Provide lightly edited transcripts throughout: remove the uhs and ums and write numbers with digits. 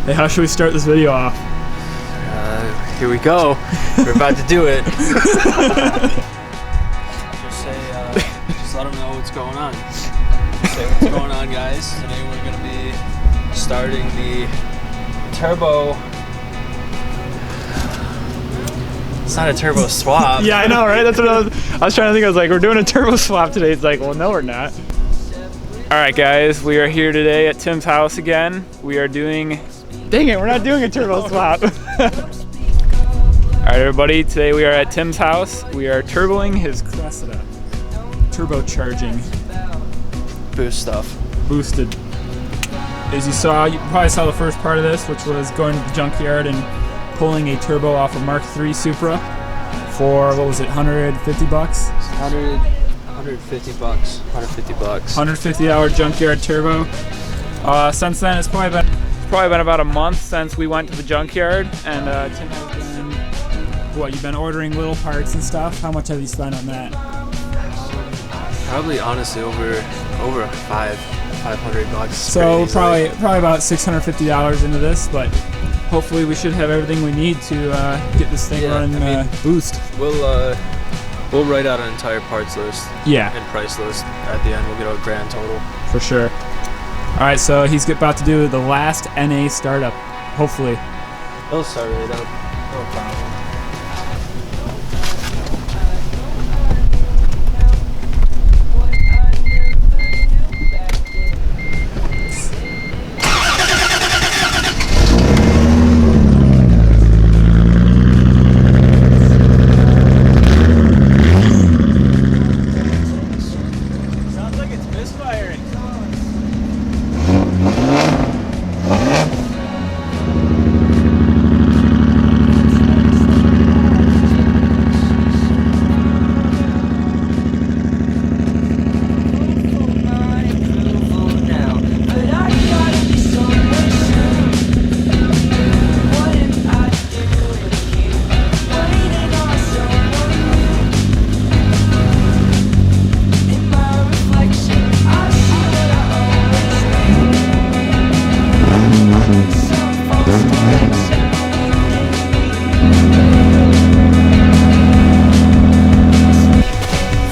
Hey, how should we start this video off? Here we go. We're about to do it. Just let them know what's going on. Say what's going on, guys. Today we're going to be starting the turbo. It's not a turbo swap. Yeah, I know, right? That's what I was trying to think. I was like, we're doing a turbo swap today. It's like, well, no, we're not. All right, guys, we are here today at Tim's house again. We are doing, dang it, we're not doing a turbo swap. All right, everybody, today we are at Tim's house. We are turboing his Cressida. Turbocharging. Boost stuff. Boosted. As you saw, you probably saw the first part of this, which was going to the junkyard and pulling a turbo off a Mark III Supra for, what was it, 150 bucks? 150 bucks. 150 bucks. 150 hour junkyard turbo. Since then, it's probably been about a month since we went to the junkyard, and Tim has been, what, you've been ordering little parts and stuff? How much have you spent on that? Probably, honestly, over 500 bucks. So probably about $650 into this, but hopefully we should have everything we need to get this thing running. Boost. We'll write out an entire parts list. Yeah. And price list at the end. We'll get a grand total. For sure. All right, so he's about to do the last NA startup. Hopefully. He'll start right up. No problem.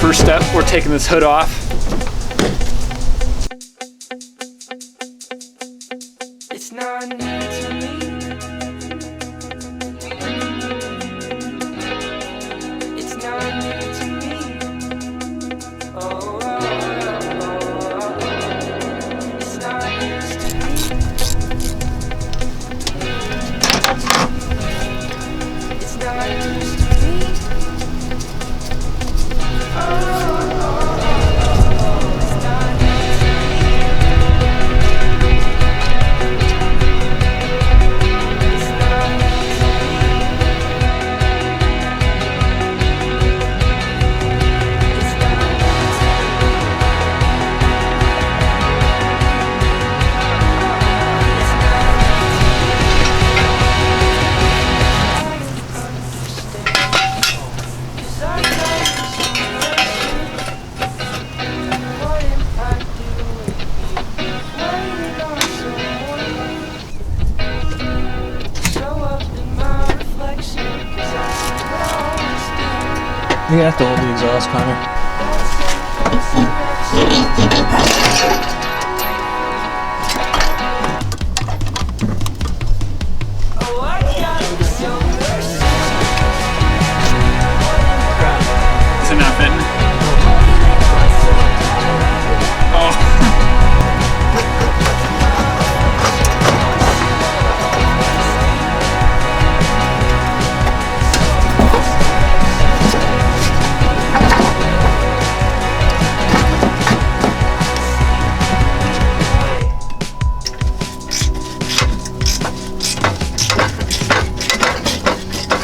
First step, we're taking this hood off. It's not new to me. It's not new to me. Oh, it's not news to me. It's not news to me. You have to hold the exhaust, Connor. Is it not fitting? Oh.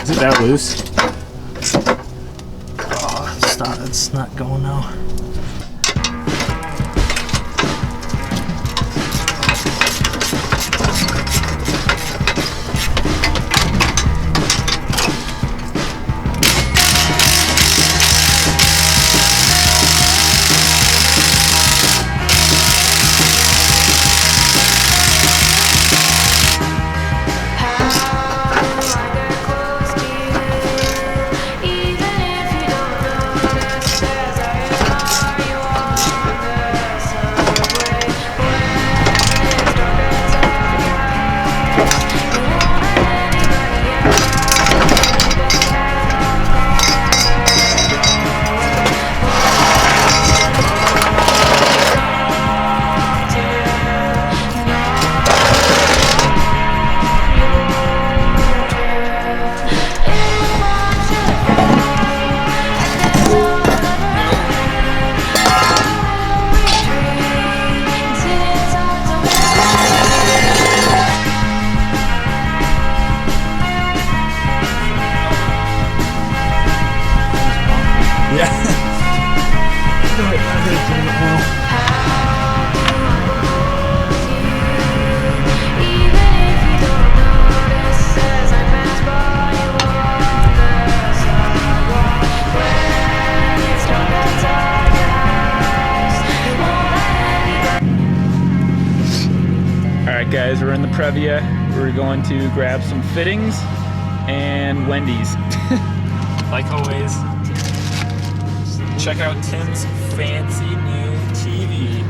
Is it that loose? Oh, stop. It's not going now. boys are in the Previa. We're going to grab some fittings and Wendy's. Like always, check out Tim's fancy new TV.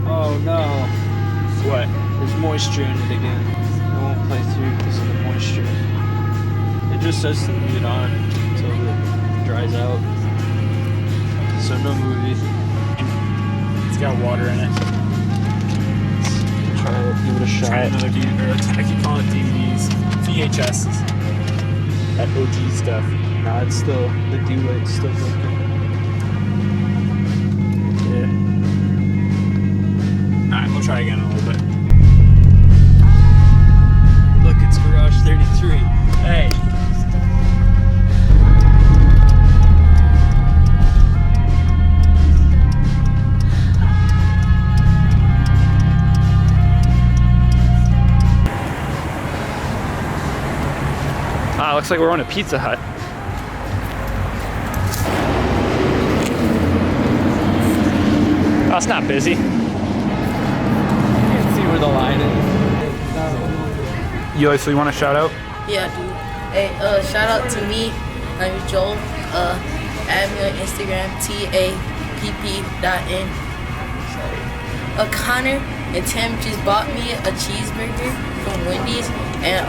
Oh no. What? There's moisture in it again. It won't play through because of the moisture. It just says to leave it on until it dries out. So no movie. It's got water in it. Try it, give it a shot. Try another DVD, or I keep calling it DVDs. VHSs. That OG stuff. Nah, it's still, the D-light's still working. Yeah. Alright, we'll try again in a little bit. Look, it's Garage 33. Hey. Looks like we're on a Pizza Hut. Oh, it's not busy. Can't see where the line is. Yo, so you want to shout out? Yeah, dude. Hey, shout out to me. I'm Joel. Add me on Instagram, tapp.n. Connor and Tim just bought me a cheeseburger from Wendy's, and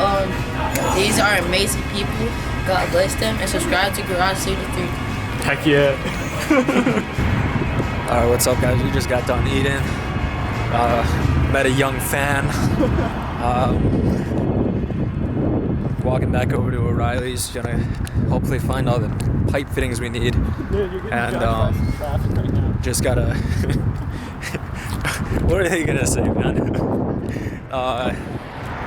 these are amazing people. God bless them, and subscribe to Garage 73. Heck yeah. Alright, what's up guys? We just got done eating. Met a young fan. Walking back over to O'Reilly's, gonna hopefully find all the pipe fittings we need. And just gotta what are they gonna say, man?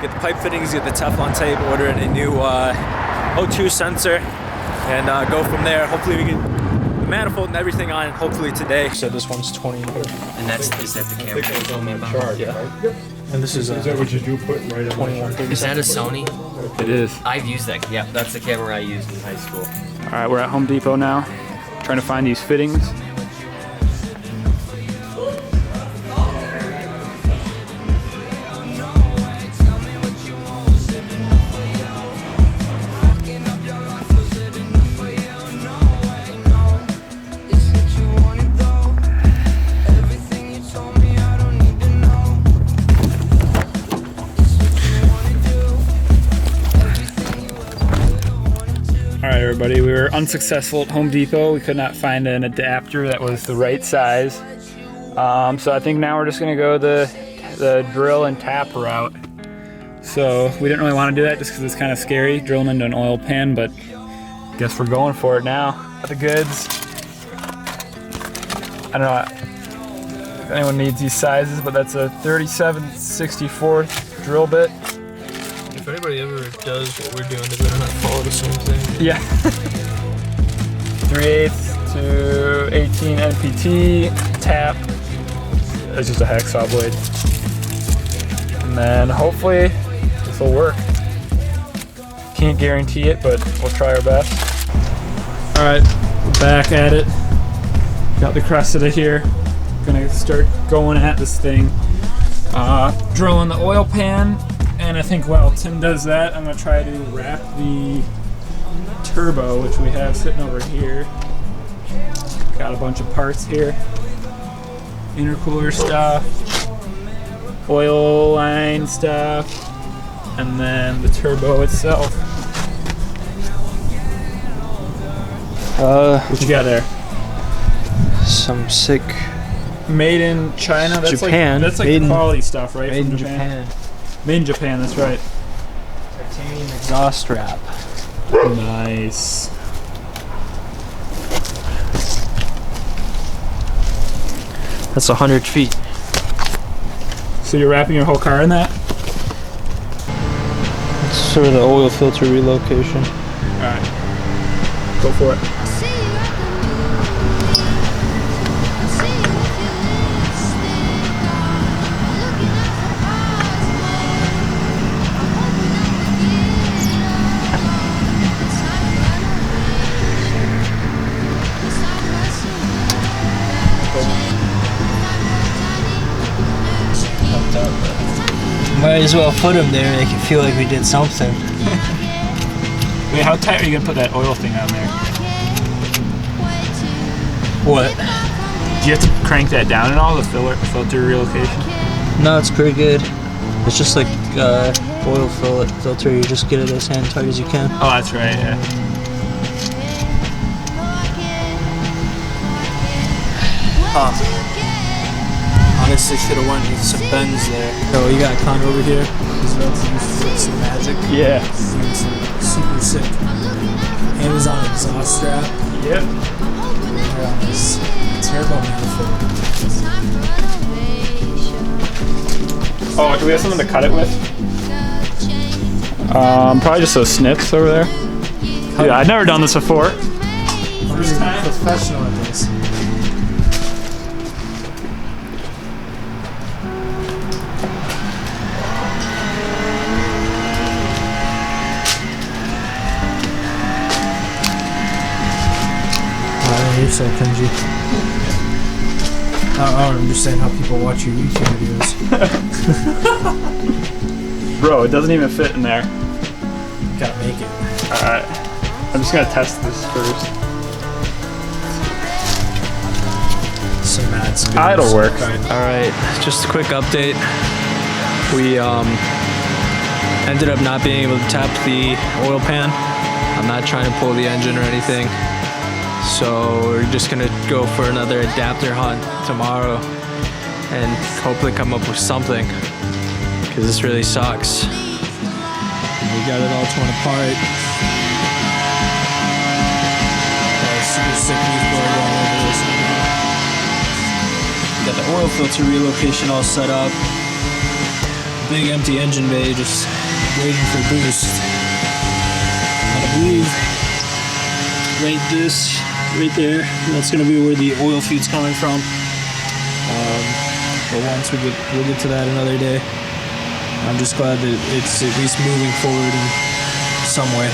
Get the pipe fittings, get the Teflon tape, order in a new O2 sensor, and go from there. Hopefully we get the manifold and everything on, hopefully today. So this one's 20. And is that the camera you told me about? Yeah. And this is Is that what you do put right on 21. Is that a Sony? It is. I've used that. Yeah, that's the camera I used in high school. Alright, we're at Home Depot now, trying to find these fittings. Alright everybody, we were unsuccessful at Home Depot. We could not find an adapter that was the right size. So I think now we're just going to go the drill and tap route. So we didn't really want to do that just because it's kind of scary, drilling into an oil pan, but I guess we're going for it now. Got the goods. I don't know if anyone needs these sizes, but that's a 37/64 drill bit. If anybody ever does what we're doing, they're gonna not follow the same thing. Yeah. 3/8 to 18 NPT tap. It's just a hacksaw blade. And then hopefully this will work. Can't guarantee it, but we'll try our best. All right, we're back at it. Got the Cressida here. Gonna start going at this thing. Drilling the oil pan. And I think while Tim does that, I'm gonna try to wrap the turbo, which we have sitting over here. Got a bunch of parts here. Intercooler stuff, oil line stuff, and then the turbo itself. What you got there? Some sick Made in China. That's Japan. Like, that's like Made in- quality stuff, right? made From in Japan. Made in Japan. That's right. Titanium exhaust wrap. Nice. That's 100 feet. So you're wrapping your whole car in that? It's sort of the oil filter relocation. Alright. Go for it. Might as well put them there, make it feel like we did something. Wait, how tight are you gonna put that oil thing on there? What? Do you have to crank that down at all, the filter relocation? No, it's pretty good. It's just like oil filter. You just get it as hand tight as you can. Oh, that's right, yeah. Honestly, should have went with some bends there. Oh, you got a con over here. Some magic. Yeah. Super sick. Amazon exhaust strap. Yep. On this turbo manifold. Oh, do we have something to cut it with? Probably just those snips over there. Yeah, I've never done this before. First time. Professional at this. You're so cringy. I don't understand how people watch your YouTube videos. Bro, it doesn't even fit in there. Gotta make it. Alright. I'm just gonna test this first. Some mad screws. It'll work. Alright, just a quick update. We ended up not being able to tap the oil pan. I'm not trying to pull the engine or anything. So we're just gonna go for another adapter hunt tomorrow and hopefully come up with something, because this really sucks. We got it all torn apart. Super sick leaf blower going over this. Got the oil filter relocation all set up. Big empty engine bay just waiting for boost. I believe right there, that's going to be where the oil feed's coming from. But once we'll get to that another day. I'm just glad that it's at least moving forward in some way.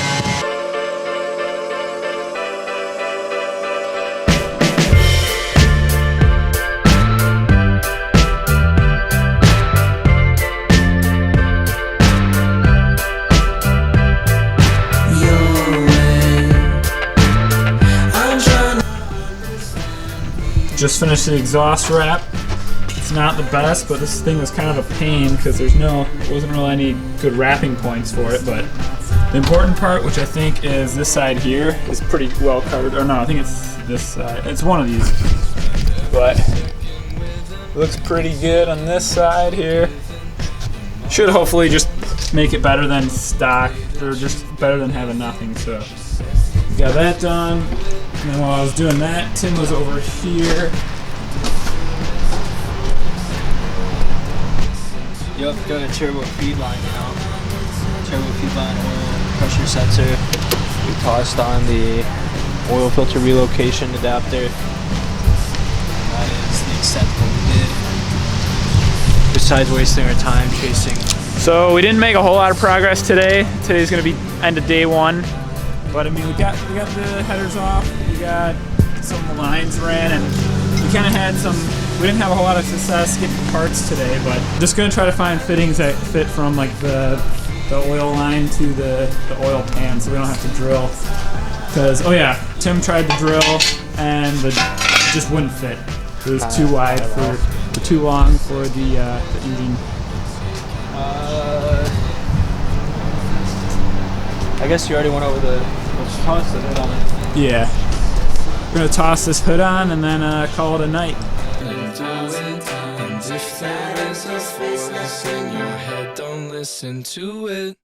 Just finished the exhaust wrap. It's not the best, but this thing was kind of a pain because wasn't really any good wrapping points for it. But the important part, which I think is this side here, is pretty well covered. Or no, I think it's this side. It's one of these. But it looks pretty good on this side here. Should hopefully just make it better than stock, or just better than having nothing. So got that done. And then while I was doing that, Tim was over here. Yep, got a turbo feed line now. Turbo feed line oil pressure sensor. We tossed on the oil filter relocation adapter. That is the extent of what we did. Besides wasting our time chasing. So we didn't make a whole lot of progress today. Today's gonna be end of day one. But I mean, we got the headers off, we got some lines ran, and we kind of had we didn't have a whole lot of success getting parts today, but just gonna try to find fittings that fit from like the oil line to the oil pan, so we don't have to drill. Because, oh yeah, Tim tried to drill, and it just wouldn't fit. It was too wide or too long for the engine. I guess you already went over let's toss the hood on. Yeah. We're gonna toss this hood on and then call it a night. And if there is a voice in your head, don't listen to it.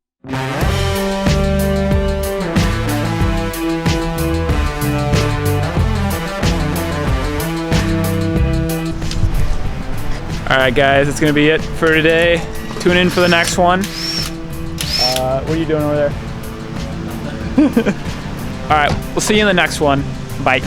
Alright guys, that's gonna be it for today. Tune in for the next one. What are you doing over there? Alright, we'll see you in the next one. Bye.